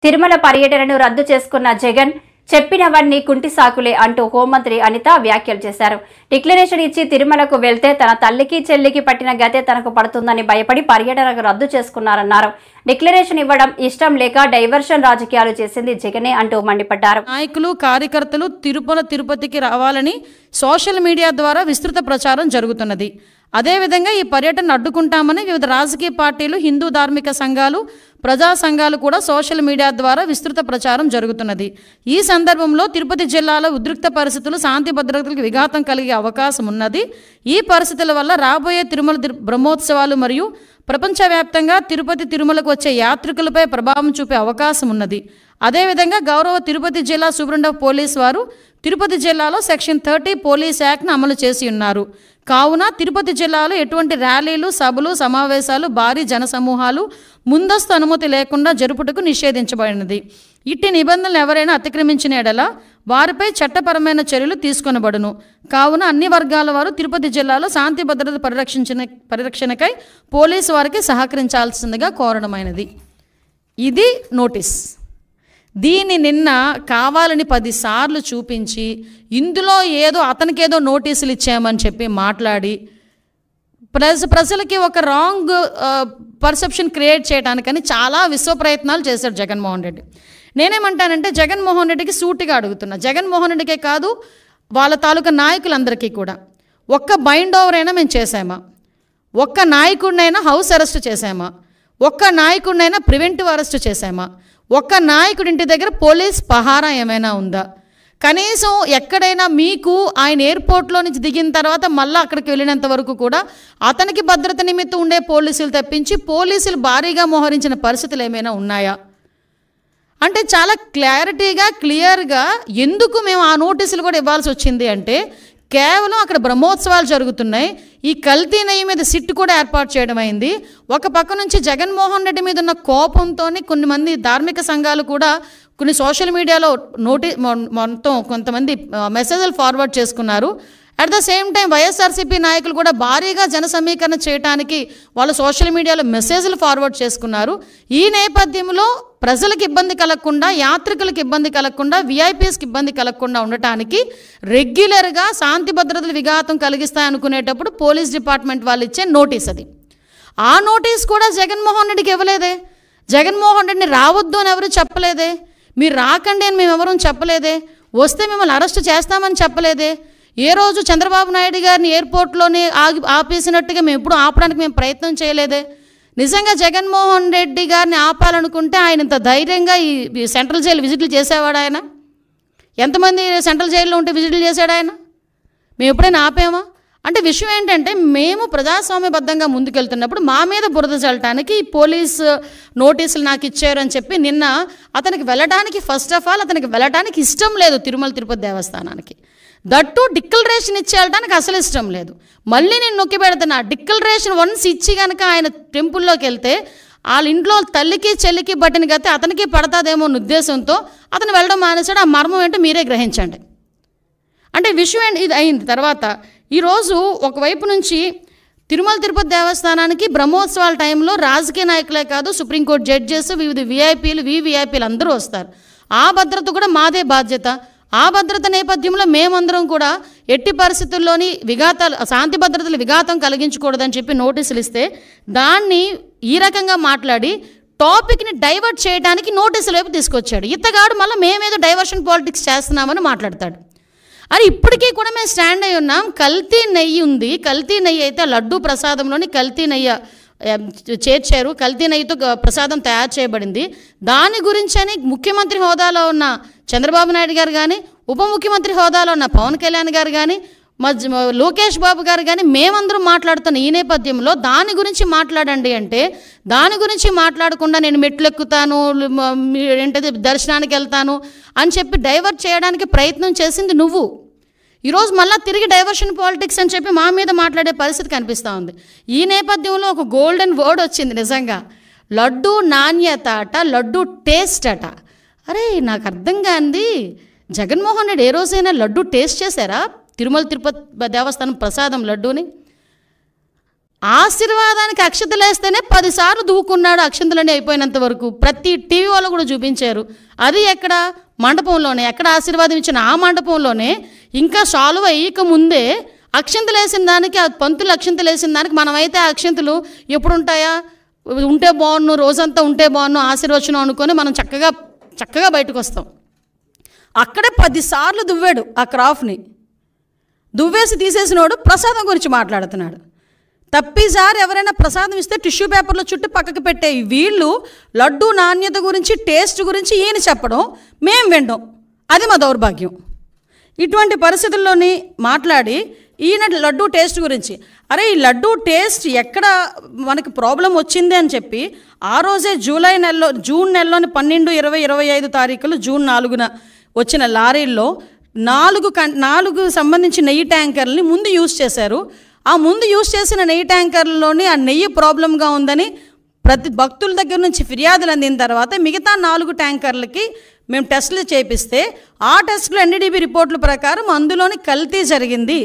తిరుమల పర్యటనను రద్దు చేసుకున్న జగన్ చెప్పినవన్నీ కుంటి సాకులే అంటూ హోంమంత్రి అనిత వ్యాఖ్యలు చేశారు. డిక్లరేషన్ ఇచ్చి తిరుమలకు వెళ్తే తన తల్లికి చెల్లికి పట్టిన గతే తనకు పడుతుందని భయపడి పర్యటనకు రద్దు చేసుకున్నారన్నారు. డిక్లరేషన్ ఇవ్వడం ఇష్టం లేక డైవర్షన్ రాజకీయాలు చేసింది జగనే అంటూ మండిపడ్డారు. నాయకులు కార్యకర్తలు తిరుపతికి రావాలని సోషల్ మీడియా ద్వారా విస్తృత ప్రచారం జరుగుతున్నది. అదేవిధంగా ఈ పర్యటన అడ్డుకుంటామని వివిధ రాజకీయ పార్టీలు, హిందూ ధార్మిక సంఘాలు, ప్రజా సంఘాలు కూడా సోషల్ మీడియా ద్వారా విస్తృత ప్రచారం జరుగుతున్నది. ఈ సందర్భంలో తిరుపతి జిల్లాలో ఉద్రిక్త పరిస్థితులు, శాంతి భద్రతలకు విఘాతం కలిగే అవకాశం ఉన్నది. ఈ పరిస్థితుల వల్ల రాబోయే తిరుమల బ్రహ్మోత్సవాలు మరియు ప్రపంచవ్యాప్తంగా తిరుమలకు వచ్చే యాత్రికులపై ప్రభావం చూపే అవకాశం ఉన్నది. అదేవిధంగా గౌరవ తిరుపతి జిల్లా సూపరింటెండెంట్ ఆఫ్ పోలీస్ వారు తిరుపతి జిల్లాలో సెక్షన్ 30 పోలీస్ యాక్ట్ను అమలు చేసి ఉన్నారు. కావున తిరుపతి జిల్లాలో ఎటువంటి ర్యాలీలు, సభలు, సమావేశాలు, భారీ జనసమూహాలు ముందస్తు అనుమతి లేకుండా జరుపుటకు నిషేధించబడినది. ఇట్టి నిబంధనలు ఎవరైనా అతిక్రమించిన ఎడల వారిపై చట్టపరమైన చర్యలు తీసుకొనబడును. కావున అన్ని వర్గాల వారు తిరుపతి జిల్లాలో శాంతి భద్రత పరిరక్షణకై పోలీసు వారికి సహకరించాల్సిందిగా కోరడమైనది. ఇది నోటీస్. దీన్ని నిన్న కావాలని 10 సార్లు చూపించి ఇందులో అతనికేదో నోటీసులు ఇచ్చామని చెప్పి మాట్లాడి ప్రజలకి ఒక రాంగ్ పర్సెప్షన్ క్రియేట్ చేయడానికని చాలా విశ్వ ప్రయత్నాలు చేశాడు జగన్మోహన్ రెడ్డి. నేనేమంటానంటే జగన్మోహన్ రెడ్డికి సూటిగా అడుగుతున్నా, జగన్మోహన్ రెడ్డికే కాదు వాళ్ళ తాలూకా నాయకులందరికీ కూడా, ఒక్క బైండ్ ఓవర్ అయినా మేము చేసామా? ఒక్క నాయకుడినైనా హౌస్ అరెస్ట్ చేసామా? ఒక్క నాయకుడినైనా ప్రివెంటివ్ అరెస్ట్ చేసామా? ఒక్క నాయకుడి ఇంటి దగ్గర పోలీస్ పహారా ఏమైనా ఉందా? కనీసం ఎక్కడైనా మీకు ఆయన ఎయిర్పోర్ట్లో నుంచి దిగిన తర్వాత మళ్ళీ అక్కడికి వెళ్ళినంత వరకు కూడా అతనికి భద్రత నిమిత్తం ఉండే పోలీసులు తప్పించి పోలీసులు భారీగా మోహరించిన పరిస్థితులు ఏమైనా ఉన్నాయా? అంటే చాలా క్లారిటీగా, క్లియర్గా ఎందుకు మేము ఆ నోటీసులు కూడా ఇవ్వాల్సి వచ్చింది అంటే కేవలం అక్కడ బ్రహ్మోత్సవాలు జరుగుతున్నాయి. ఈ కల్తీ నెయ్యి మీద సిట్ కూడా ఏర్పాటు చేయడం అయింది. ఒక పక్క నుంచి జగన్మోహన్ రెడ్డి మీద ఉన్న కోపంతో కొన్ని మంది ధార్మిక సంఘాలు కూడా కొన్ని సోషల్ మీడియాలో మొత్తం కొంతమంది మెసేజ్లు ఫార్వర్డ్ చేసుకున్నారు. At the same time YSRCP నాయకులు కూడా భారీగా జన సమీకరణ చేయడానికి వాళ్ళు సోషల్ మీడియాలో మెసేజ్లు ఫార్వర్డ్ చేసుకున్నారు. ఈ నేపథ్యంలో ప్రజలకు ఇబ్బంది కలగకుండా, యాత్రికులకు ఇబ్బంది కలగకుండా, విఐపీఎస్కి ఇబ్బంది కలగకుండా ఉండటానికి రెగ్యులర్గా శాంతి భద్రతలు విఘాతం కలిగిస్తాయనుకునేటప్పుడు పోలీస్ డిపార్ట్మెంట్ వాళ్ళు ఇచ్చే నోటీస్ అది. ఆ నోటీస్ కూడా జగన్మోహన్ రెడ్డికి ఇవ్వలేదే. జగన్మోహన్ రెడ్డిని రావద్దు అని ఎవరు చెప్పలేదే. మీరు రాకండి అని మేము ఎవరూ చెప్పలేదే. వస్తే మిమ్మల్ని అరెస్ట్ చేస్తామని చెప్పలేదే. ఏ రోజు చంద్రబాబు నాయుడు గారిని ఎయిర్పోర్ట్లోనే ఆపేసినట్టుగా మేము ఎప్పుడు ఆపడానికి మేము ప్రయత్నం చేయలేదే. నిజంగా జగన్మోహన్ రెడ్డి గారిని ఆపాలనుకుంటే ఆయన ఇంత ధైర్యంగా ఈ సెంట్రల్ జైలు విజిట్లు చేసేవాడు ఆయన? ఎంతమంది సెంట్రల్ జైల్లో ఉంటే విజిట్లు చేశాడు ఆయన? మేము ఎప్పుడైనా ఆపామా? అంటే విషయం ఏంటంటే మేము ప్రజాస్వామ్యబద్ధంగా ముందుకెళ్తున్నప్పుడు మా మీద బురద చల్లటానికి పోలీస్ నోటీసులు నాకు ఇచ్చారు అని చెప్పి నిన్న అతనికి వెళ్ళడానికి ఫస్ట్ ఆఫ్ ఆల్ అతనికి వెళ్ళడానికి ఇష్టం లేదు తిరుమల తిరుపతి దేవస్థానానికి. దట్టు డిక్లరేషన్ ఇచ్చేయడానికి అసలు ఇష్టం లేదు. మళ్ళీ నేను నొక్కి పెడుతున్నా, డిక్లరేషన్ వన్స్ ఇచ్చి కనుక ఆయన టెంపుల్లోకి వెళ్తే వాళ్ళ ఇంట్లో తల్లికి చెల్లికి పట్టిన గతే అతనికి పడతాదేమో అన్న ఉద్దేశంతో అతను వెళ్ళడం మానేశాడు. ఆ మర్మం ఏంటో మీరే గ్రహించండి. అంటే విషయం ఇది అయింది. తర్వాత ఈరోజు ఒకవైపు నుంచి తిరుమల తిరుపతి దేవస్థానానికి బ్రహ్మోత్సవాల టైంలో రాజకీయ నాయకులే కాదు, సుప్రీంకోర్టు జడ్జెస్, వివిధ విఐపీలు అందరూ వస్తారు. ఆ భద్రత కూడా మాదే బాధ్యత. ఆ భద్రత నేపథ్యంలో మేమందరం కూడా ఎట్టి పరిస్థితుల్లోని శాంతి భద్రతలు విఘాతం కలిగించకూడదని చెప్పి నోటీసులు ఇస్తే దాన్ని ఈ రకంగా మాట్లాడి టాపిక్ని డైవర్ట్ చేయడానికి నోటీసుల వైపు తీసుకొచ్చాడు. ఇతగాడు మళ్ళీ మేమేదో డైవర్షన్ పాలిటిక్స్ చేస్తున్నామని మాట్లాడతాడు. అని ఇప్పటికీ కూడా మేము స్టాండ్ అయి ఉన్నాం. కల్తీ నెయ్యి ఉంది. కల్తీ నెయ్యి అయితే లడ్డూ ప్రసాదంలోని కల్తీ నెయ్యి చేర్చారు. కల్తీ నెయ్యితో ప్రసాదం తయారు చేయబడింది. దాని గురించని ముఖ్యమంత్రి హోదాలో ఉన్న చంద్రబాబు నాయుడు గారు కానీ, ఉప ముఖ్యమంత్రి హోదాలో ఉన్న పవన్ కళ్యాణ్ గారు కానీ, లోకేష్ బాబు గారు కానీ మేమందరం మాట్లాడుతున్న ఈ నేపథ్యంలో దాని గురించి మాట్లాడండి అంటే దాని గురించి మాట్లాడకుండా నేను మెట్లు ఎక్కుతాను, ఏంటది దర్శనానికి వెళ్తాను అని చెప్పి డైవర్ట్ చేయడానికి ప్రయత్నం చేసింది నువ్వు. ఈరోజు మళ్ళీ తిరిగి డైవర్షన్ పాలిటిక్స్ అని చెప్పి మా మీద మాట్లాడే పరిస్థితి కనిపిస్తూ ఉంది. ఈ నేపథ్యంలో ఒక గోల్డెన్ వర్డ్ వచ్చింది నిజంగా, లడ్డు నాణ్యత అట, లడ్డు టేస్ట్ అట. అరే నాకు అర్థం కాంది, జగన్మోహన్ రెడ్డి ఏ రోజైనా లడ్డు టేస్ట్ చేశారా? తిరుమల తిరుపతి దేవస్థానం ప్రసాదం లడ్డూని ఆశీర్వాదానికి అక్షతలు వేస్తేనే 10 సార్లు దూకున్నాడు అక్షంతలన్నీ అయిపోయినంత వరకు. ప్రతి టీవీ వాళ్ళు కూడా చూపించారు. అది ఎక్కడ? మండపంలోనే. ఎక్కడ ఆశీర్వాదం ఇచ్చిన ఆ మండపంలోనే. ఇంకా సాల్వ్ అయ్యక ముందే అక్షంతలు వేసిన దానికి, ఆ పంతులు అక్షంతలు వేసిన దానికి మనమైతే ఆ అక్షంతలు ఎప్పుడు ఉంటాయా? ఉంటే బాగున్ను, రోజంతా ఉంటే బాగున్ను, ఆశీర్వచనం అనుకొని మనం చక్కగా బయటకు వస్తాం. అక్కడే 10 సార్లు దువ్వాడు ఆ క్రాఫ్ని. దువ్వేసి తీసేసినోడు ప్రసాదం గురించి మాట్లాడుతున్నాడు. తప్పిసారి ఎవరైనా ప్రసాదం ఇస్తే టిష్యూ పేపర్లో చుట్టూ పక్కకి పెట్టే వీళ్ళు లడ్డు నాణ్యత గురించి, టేస్ట్ గురించి ఈయన చెప్పడం, మేం వినడం, అది మా దౌర్భాగ్యం. ఇటువంటి పరిస్థితుల్లోని మాట్లాడి ఈయన లడ్డు టేస్ట్ గురించి, అరే ఈ లడ్డు టేస్ట్ ఎక్కడ మనకి ప్రాబ్లం వచ్చింది అని చెప్పి ఆ రోజే జూన్ నెలలోని 12, 20, 25 తారీఖులు, జూన్ 4న వచ్చిన లారీల్లో 4 సంబంధించి నెయ్యి ట్యాంకర్లని ముందు యూజ్ చేశారు. ఆ ముందు యూజ్ చేసిన నెయ్యి ట్యాంకర్లలోని ఆ నెయ్యి ప్రాబ్లంగా ఉందని ప్రతి భక్తుల దగ్గర నుంచి ఫిర్యాదులు అందిన తర్వాత మిగతా 4 ట్యాంకర్లకి మేము టెస్టులు చేపిస్తే ఆ టెస్టులు NDDB రిపోర్టుల ప్రకారం అందులోని కల్తీ జరిగింది.